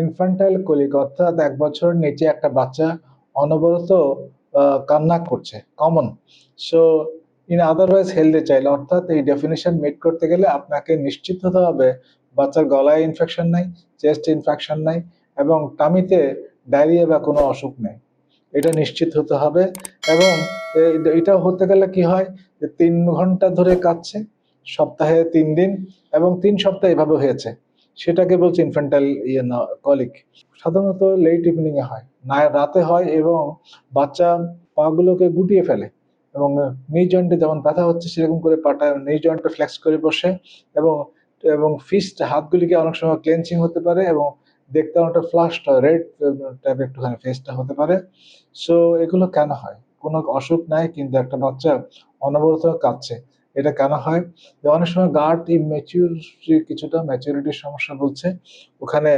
Infantile colic অর্থাৎ 1 বছরের নিচে একটা বাচ্চা অনবরত কান্না করছে, common. So in otherwise healthy child, অর্থাৎ এই ডেফিনিশন মিট করতে গেলে আপনাকে নিশ্চিত হতে হবে বাচ্চার গলায় ইনফেকশন নাই, চেস্ট ইনফেকশন নাই, এবং টামিতে ডায়রিয়া বা কোনো অসুখ নেই, এটা নিশ্চিত হতে হবে। এবং এটা হতে গেলে কি হয়, যে 3 ঘন্টা ধরে কাঁদছে সপ্তাহে 3 দিন, এবং 3 সপ্তাহ এভাবে হয়েছে, সেটাকে বলছে ইনফ্যান্টাইল কলিক। সাধারণত লেট ইভিনিং এ হয়, না রাতে হয়, এবং বাচ্চা পাগুলোকে গুটিয়ে ফেলে, এবং নি জয়েন্টে যেমন ব্যথা হচ্ছে সেরকম করে পাটা নি জয়েন্টে ফ্লেক্স করে বসে, এবং এবং ফিস্ট হাতগুলিকে অনেক সময় ক্লেনচিং হতে পারে, এবং দেখতে অনেকটা ফ্লাশড হয়, রেড টাইপের একটুখানি ফেসটা হতে পারে। সো এগুলো কেন হয়? কোনো অসুখ নাই, কিন্তু একটা বাচ্চা অনবরত কাঁদছে, এটা কেন হয়? যে অনেক সময় গার্ড ইমেচিউর, কিছুটা ম্যাচুরিটির সমস্যা বলছে, ওখানে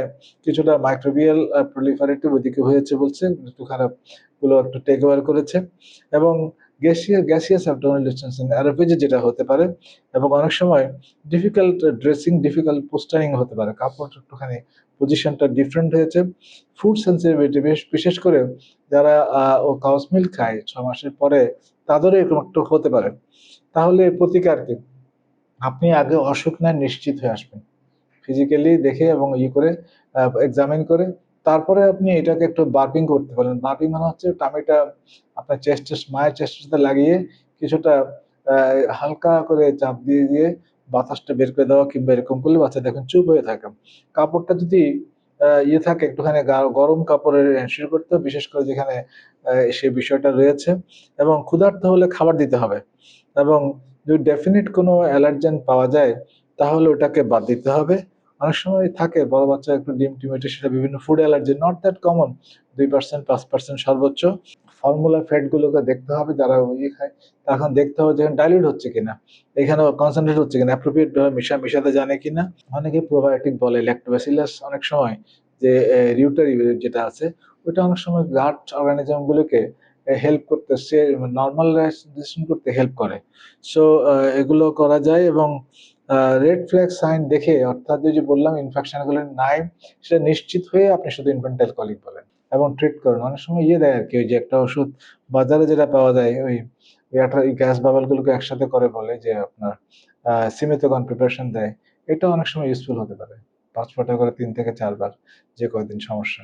কিছুটা মাইক্রোবিয়াল প্রলিফারেটিভ ওদিকে হয়েছে বলছে, একটু খারাপ গুলো একটু টেক ওভার করেছে, এবং গ্যাসিয়াস অ্যাবডোমিনাল ডিস্টেনশন অ্যারোফেজি যেটা হতে পারে, এবং অনেক সময় ডিফিকাল্ট ড্রেসিং, ডিফিকাল্ট পোস্টারিং হতে পারে, কাপড় একটুখানি পজিশনটা ডিফারেন্ট হয়েছে। ফুড সেন্সিটিভিটি, বিশেষ করে যারা ও কাউস মিল্ক খায় 6 মাসের পরে, তাদেরও এরকম একটু হতে পারে। তাহলে এর প্রতিকার কি? আপনি আগে অসুখ নয় নিশ্চিত হয়ে আসবেন, ফিজিক্যালি দেখে এবং করে এক্সামিন করে, তারপরে আপনি এটাকে একটু বার্পিং করতে পারেন। বার্পিং মানে হচ্ছে টামিটা আপনার মায়ের চেস্টের সাথে লাগিয়ে কিছুটা হালকা করে চাপ দিয়ে দিয়ে বাতাসটা বের করে দেওয়া, কিংবা এরকম করলে বাচ্চা দেখুন চুপ হয়ে থাকে। কাপড়টা যদি থাকে একটুখানি গরম কাপড়ের এনশিওর করতে হবে, বিশেষ করে যেখানে সেই বিষয়টা রয়েছে, এবং ক্ষুধার্ত হলে খাবার দিতে হবে, এবং যদি ডেফিনিট কোনো অ্যালার্জেন পাওয়া যায় তাহলে ওটাকে বাদ দিতে হবে। অনেক সময় থাকে বড় বাচ্চা একটু ডিম টিম এটা সেটা বিভিন্ন food allergy, not that common, 2% 5% সর্বোচ্চ। ফর্মুলা ফ্যাট গুলোকে দেখতে হবে, যারা ইয়ে খায় তখন দেখতে হবে যেখানে ডাইলিউট হচ্ছে কিনা, এখানে কনসেন্ট্রেট হচ্ছে কিনা, অ্যাপ্রোপ্রিয়েট ভাবে মিশাতে জানে কিনা। অনেকে প্রোবায়োটিক বলে, ল্যাক্টোব্যাসিলাস অনেক সময় যে রিউটারি যেটা আছে, ওটা অনেক সময় গাট অর্গানিজম গুলোকে হেল্প করতে, সে নর্মাল করতে হেল্প করে। সো এগুলো করা যায়, এবং রেড ফ্ল্যাগ সাইন দেখে, অর্থাৎ যে বললাম ইনফেকশন গুলো নাই সেটা নিশ্চিত হয়ে আপনি শুধু ইনফ্যান্টাইল কলিক বলেন এবং ট্রিট করেন। অনেক সময় দেয় আর কি, ওই যে একটা ওষুধ বাজারে যেটা পাওয়া যায়, ওই গ্যাস বাবল গুলোকে একসাথে করে বলে যে আপনার সিমেথোকন প্রিপারেশন দেয়, এটা অনেক সময় ইউজফুল হতে পারে, 5 ফোঁটা করে 3 থেকে 4 বার, যে কয়দিন সমস্যা।